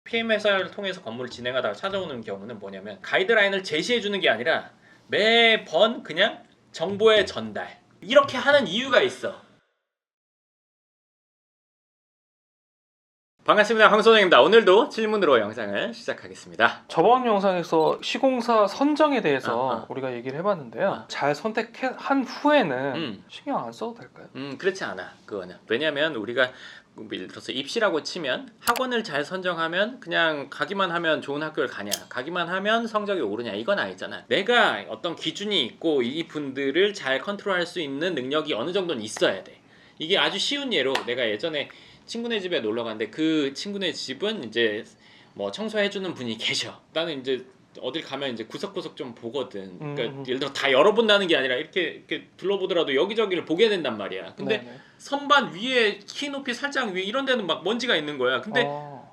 PM 회사를 통해서 건물을 진행하다가 찾아오는 경우는 뭐냐면 가이드라인을 제시해 주는 게 아니라 매번 그냥 정보의 전달 이렇게 하는 이유가 있어. 반갑습니다. 황소장입니다. 오늘도 질문으로 영상을 시작하겠습니다. 저번 영상에서 시공사 선정에 대해서 우리가 얘기를 해봤는데요. 잘 선택한 후에는 신경 안 써도 될까요? 그렇지 않아. 그거는 왜냐하면 우리가 예를 들어서 입시라고 치면 학원을 잘 선정하면 그냥 가기만 하면 좋은 학교를 가냐, 가기만 하면 성적이 오르냐, 이건 아니잖아. 내가 어떤 기준이 있고 이 분들을 잘 컨트롤할 수 있는 능력이 어느 정도는 있어야 돼. 이게 아주 쉬운 예로 내가 예전에 친구네 집에 놀러 갔는데 그 친구네 집은 이제 뭐 청소해주는 분이 계셔. 나는 이제 어딜 가면 이제 구석구석 좀 보거든. 그러니까 예를 들어 다 열어본다는 게 아니라 이렇게 둘러보더라도 여기저기를 보게 된단 말이야. 근데 네네. 선반 위에 키 높이 살짝 위에 이런 데는 막 먼지가 있는 거야. 근데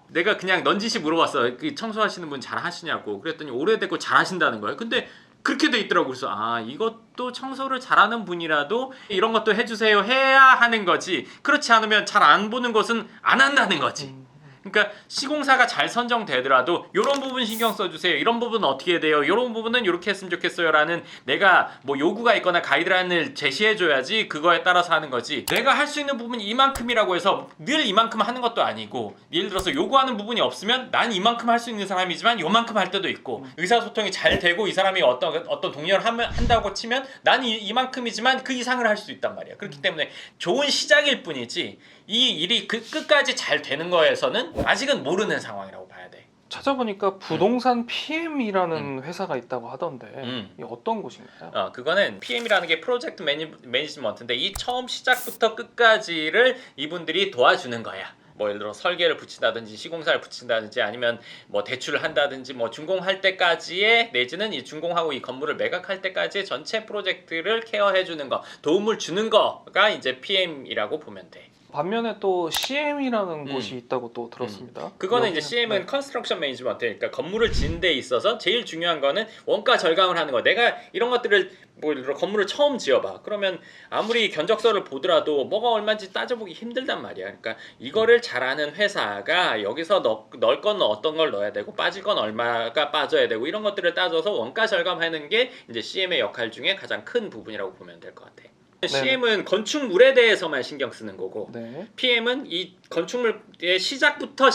내가 그냥 넌지시 물어봤어. 그 청소하시는 분 잘 하시냐고. 그랬더니 오래됐고 잘 하신다는 거야. 근데 그렇게 돼 있더라고. 그래서 아, 이것도 청소를 잘하는 분이라도 이런 것도 해주세요 해야 하는 거지. 그렇지 않으면 잘 안 보는 것은 안 한다는 거지. 그러니까 시공사가 잘 선정되더라도 이런 부분 신경 써주세요. 이런 부분은 어떻게 해야 돼요? 이런 부분은 이렇게 했으면 좋겠어요. 라는 내가 뭐 요구가 있거나 가이드라인을 제시해줘야지 그거에 따라서 하는 거지. 내가 할 수 있는 부분이 이만큼이라고 해서 늘 이만큼 하는 것도 아니고 예를 들어서 요구하는 부분이 없으면 난 이만큼 할 수 있는 사람이지만 요만큼 할 때도 있고 의사소통이 잘 되고 이 사람이 어떤 동료를 한다고 치면 난 이만큼이지만 그 이상을 할 수 있단 말이야. 그렇기 때문에 좋은 시작일 뿐이지 이 일이 끝까지 잘 되는 거에서는 아직은 모르는 상황이라고 봐야 돼. 찾아보니까 부동산 PM이라는 회사가 있다고 하던데 이게 어떤 곳인가요? 그거는 PM이라는 게 프로젝트 매니지먼트인데 이 처음 시작부터 끝까지를 이분들이 도와주는 거야. 뭐 예를 들어 설계를 붙인다든지 시공사를 붙인다든지 아니면 뭐 대출을 한다든지 뭐 준공할 때까지의 내지는 이 준공하고 이 건물을 매각할 때까지의 전체 프로젝트를 케어해 주는 거, 도움을 주는 거가 이제 PM이라고 보면 돼. 반면에 또 CM이라는 곳이 있다고 또 들었습니다. 그거는 이제 CM은 컨스트럭션 매니지먼트, 그러니까 건물을 짓는 데 있어서 제일 중요한 거는 원가 절감을 하는 거. 내가 이런 것들을 뭐 예를 들어 건물을 처음 지어봐. 그러면 아무리 견적서를 보더라도 뭐가 얼마인지 따져보기 힘들단 말이야. 그러니까 이거를 잘하는 회사가 여기서 넣을 건 어떤 걸 넣어야 되고 빠질 건 얼마가 빠져야 되고 이런 것들을 따져서 원가 절감하는 게 이제 CM의 역할 중에 가장 큰 부분이라고 보면 될 것 같아. CM은 건축물에 대해서만 신경 쓰는 거고 PM은 이 건축물의 시작부터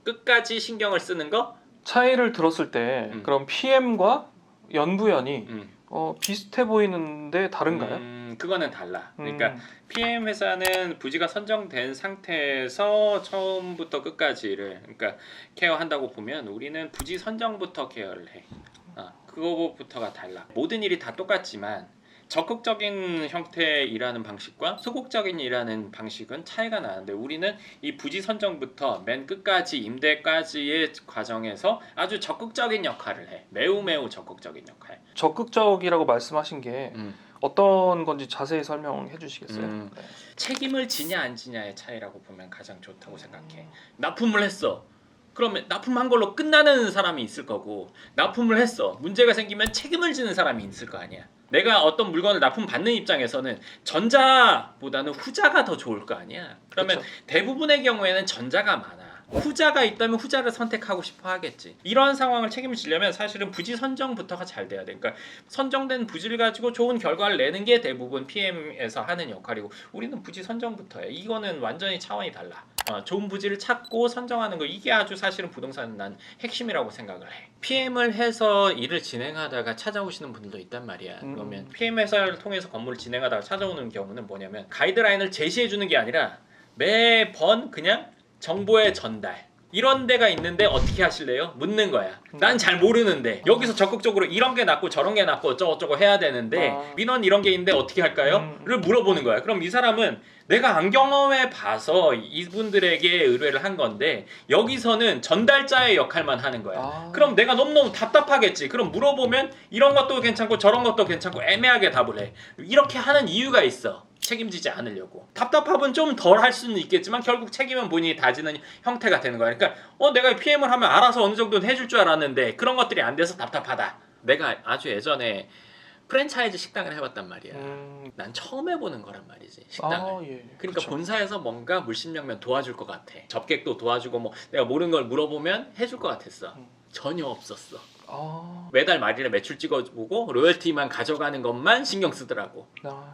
끝까지 신경을 쓰는 거. 차이를 들었을 때 그럼 PM과 연부연이 비슷해 보이는데 다른가요? 그거는 달라. 그러니까 PM 회사는 부지가 선정된 상태에서 처음부터 끝까지를 그러니까 케어한다고 보면 우리는 부지 선정부터 케어를 해. 그거부터가 달라. 모든 일이 다 똑같지만 적극적인 형태의 일하는 방식과 소극적인 일하는 방식은 차이가 나는데 우리는 이 부지 선정부터 맨 끝까지 임대까지의 과정에서 아주 적극적인 역할을 해. 매우 적극적인 역할. 적극적이라고 말씀하신 게 어떤 건지 자세히 설명해 주시겠어요? 네. 책임을 지냐 안 지냐의 차이라고 보면 가장 좋다고 생각해. 납품을 했어. 그러면 납품한 걸로 끝나는 사람이 있을 거고 납품을 했어. 문제가 생기면 책임을 지는 사람이 있을 거 아니야. 내가 어떤 물건을 납품받는 입장에서는 전자보다는 후자가 더 좋을 거 아니야. 그러면 그쵸. 대부분의 경우에는 전자가 많아. 후자가 있다면 후자를 선택하고 싶어 하겠지. 이런 상황을 책임을 지려면 사실은 부지 선정부터가 잘 돼야 돼. 그러니까 선정된 부지를 가지고 좋은 결과를 내는 게 대부분 PM에서 하는 역할이고 우리는 부지 선정부터 해. 이거는 완전히 차원이 달라. 좋은 부지를 찾고 선정하는 거 이게 아주 사실은 부동산은 난 핵심이라고 생각을 해. PM을 해서 일을 진행하다가 찾아오시는 분들도 있단 말이야. 그러면 PM 회사를 통해서 건물을 진행하다가 찾아오는 경우는 뭐냐면 가이드라인을 제시해 주는 게 아니라 매번 그냥 정보의 전달 이런 데가 있는데 어떻게 하실래요? 묻는 거야. 난 잘 모르는데 여기서 적극적으로 이런 게 낫고 저런 게 낫고 어쩌고저쩌고 해야 되는데 민원 이런 게 있는데 어떻게 할까요? 를 물어보는 거야. 그럼 이 사람은 내가 안 경험해 봐서 이분들에게 의뢰를 한 건데 여기서는 전달자의 역할만 하는 거야. 그럼 내가 너무너무 답답하겠지. 그럼 물어보면 이런 것도 괜찮고 저런 것도 괜찮고 애매하게 답을 해. 이렇게 하는 이유가 있어. 책임지지 않으려고. 답답함은 좀 덜 할 수는 있겠지만 결국 책임은 본인이 다지는 형태가 되는 거야. 그러니까 내가 PM을 하면 알아서 어느 정도는 해줄 줄 알았는데 그런 것들이 안 돼서 답답하다. 내가 아주 예전에 프랜차이즈 식당을 해봤단 말이야. 난 처음 해보는 거란 말이지, 식당을. 예. 그러니까 그쵸. 본사에서 뭔가 물심양면 도와줄 것 같아. 접객도 도와주고 뭐 내가 모르는 걸 물어보면 해줄 것 같았어. 전혀 없었어. 매달 말일에 매출 찍어보고 로열티만 가져가는 것만 신경 쓰더라고.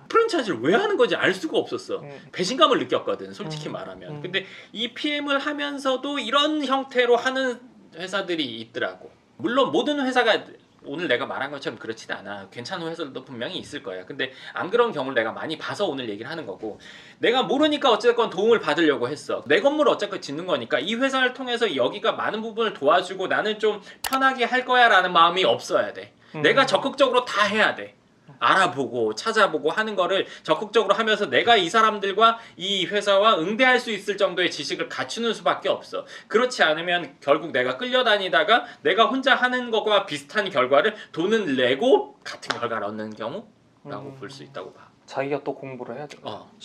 프랜차이즈를 왜 하는 건지 알 수가 없었어. 배신감을 느꼈거든, 솔직히 말하면. 근데 이 PM을 하면서도 이런 형태로 하는 회사들이 있더라고. 물론 모든 회사가 오늘 내가 말한 것처럼 그렇지도 않아. 괜찮은 회사들도 분명히 있을 거야. 근데 안 그런 경우를 내가 많이 봐서 오늘 얘기를 하는 거고, 내가 모르니까 어쨌건 도움을 받으려고 했어. 내 건물을 어쨌건 짓는 거니까 이 회사를 통해서 여기가 많은 부분을 도와주고 나는 좀 편하게 할 거야 라는 마음이 없어야 돼. 내가 적극적으로 다 해야 돼. 알아보고 찾아보고 하는 거를 적극적으로 하면서 내가 이 사람들과 이 회사와 응대할 수 있을 정도의 지식을 갖추는 수밖에 없어. 그렇지 않으면 결국 내가 끌려다니다가 내가 혼자 하는 것과 비슷한 결과를 돈은 내고 같은 결과를 얻는 경우라고 볼 수 있다고 봐. 자기가 또 공부를 해야 돼.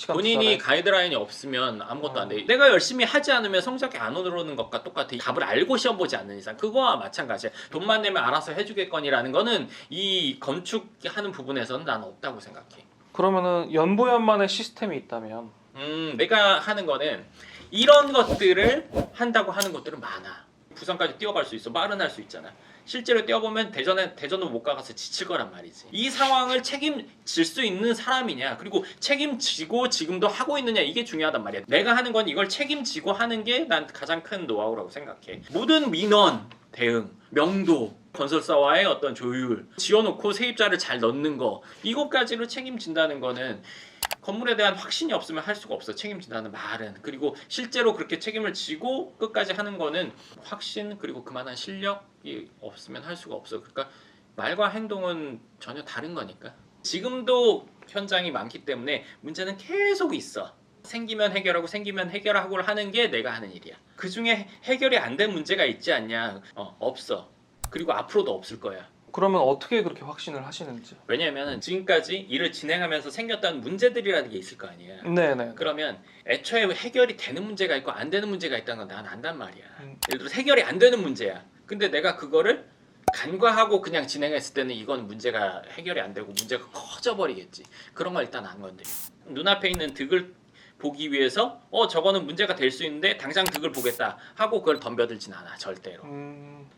본인이 가이드라인이 없으면 아무것도 안 돼. 내가 열심히 하지 않으면 성적이 안 오르는 것과 똑같아. 답을 알고 시험 보지 않는 이상 그거와 마찬가지야. 돈만 내면 알아서 해주겠거니라는 거는 이 건축하는 부분에서는 난 없다고 생각해. 그러면은 연보연만의 시스템이 있다면 내가 하는 거는 이런 것들을 한다고 하는 것들은 많아. 부산까지 뛰어갈 수 있어. 말은 할 수 있잖아. 실제로 뛰어보면 대전도 못 가서 지칠 거란 말이지. 이 상황을 책임질 수 있는 사람이냐, 그리고 책임지고 지금도 하고 있느냐, 이게 중요하단 말이야. 내가 하는 건 이걸 책임지고 하는 게 난 가장 큰 노하우라고 생각해. 모든 민원 대응, 명도, 건설사와의 어떤 조율, 지어놓고 세입자를 잘 넣는 거, 이것까지를 책임진다는 거는 건물에 대한 확신이 없으면 할 수가 없어. 책임진다는 말은. 그리고 실제로 그렇게 책임을 지고 끝까지 하는 거는 확신, 그리고 그만한 실력이 없으면 할 수가 없어. 그러니까 말과 행동은 전혀 다른 거니까. 지금도 현장이 많기 때문에 문제는 계속 있어. 생기면 해결하고 생기면 해결하고 하는 게 내가 하는 일이야. 그중에 해결이 안 된 문제가 있지 않냐? 없어. 그리고 앞으로도 없을 거야. 그러면 어떻게 그렇게 확신을 하시는지? 왜냐하면 지금까지 일을 진행하면서 생겼던 문제들이라는 게 있을 거 아니야. 네네. 그러면 애초에 해결이 되는 문제가 있고 안 되는 문제가 있다는 건 난 안단 말이야. 예를 들어 해결이 안 되는 문제야. 근데 내가 그거를 간과하고 그냥 진행했을 때는 이건 문제가 해결이 안 되고 문제가 커져버리겠지. 그런 걸 일단 안 건드려. 눈앞에 있는 득을 보기 위해서 저거는 문제가 될 수 있는데 당장 득을 보겠다 하고 그걸 덤벼들진 않아, 절대로.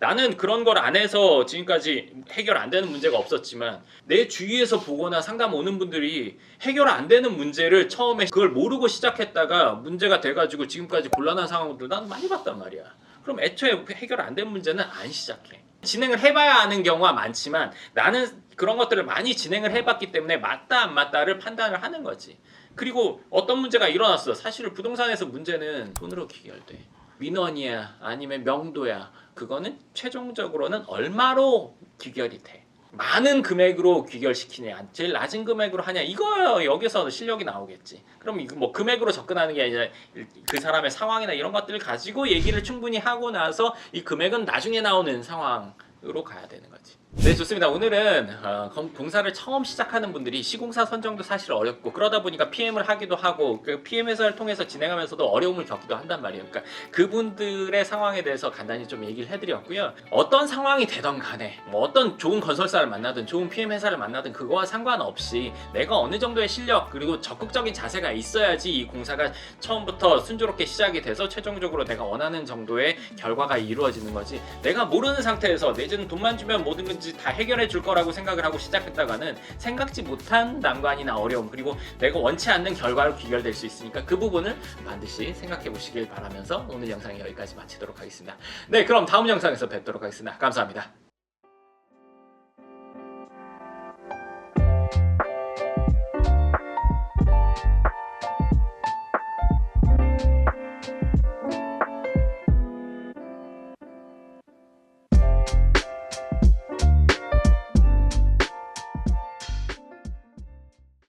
나는 그런 걸 안 해서 지금까지 해결 안 되는 문제가 없었지만 내 주위에서 보거나 상담 오는 분들이 해결 안 되는 문제를 처음에 그걸 모르고 시작했다가 문제가 돼가지고 지금까지 곤란한 상황들 난 많이 봤단 말이야. 그럼 애초에 해결 안 된 문제는 안 시작해. 진행을 해봐야 아는 경우가 많지만 나는 그런 것들을 많이 진행을 해봤기 때문에 맞다 안 맞다를 판단을 하는 거지. 그리고 어떤 문제가 일어났어. 사실 부동산에서 문제는 돈으로 귀결돼. 민원이야 아니면 명도야. 그거는 최종적으로는 얼마로 귀결이 돼. 많은 금액으로 귀결시키냐, 제일 낮은 금액으로 하냐, 이거 여기서 실력이 나오겠지. 그럼 이거 뭐 금액으로 접근하는 게 아니라 그 사람의 상황이나 이런 것들을 가지고 얘기를 충분히 하고 나서 이 금액은 나중에 나오는 상황으로 가야 되는 거지. 네, 좋습니다. 오늘은 공사를 처음 시작하는 분들이 시공사 선정도 사실 어렵고 그러다 보니까 PM을 하기도 하고 그 PM 회사를 통해서 진행하면서도 어려움을 겪기도 한단 말이에요. 그러니까 그분들의 상황에 대해서 간단히 좀 얘기를 해드렸고요. 어떤 상황이 되던 간에 뭐 어떤 좋은 건설사를 만나든 좋은 PM 회사를 만나든 그거와 상관없이 내가 어느 정도의 실력 그리고 적극적인 자세가 있어야지 이 공사가 처음부터 순조롭게 시작이 돼서 최종적으로 내가 원하는 정도의 결과가 이루어지는 거지. 내가 모르는 상태에서 내지는 돈만 주면 모든 건 다 해결해 줄 거라고 생각을 하고 시작했다가는 생각지 못한 난관이나 어려움 그리고 내가 원치 않는 결과로 귀결될 수 있으니까 그 부분을 반드시 생각해 보시길 바라면서 오늘 영상 여기까지 마치도록 하겠습니다. 네, 그럼 다음 영상에서 뵙도록 하겠습니다. 감사합니다.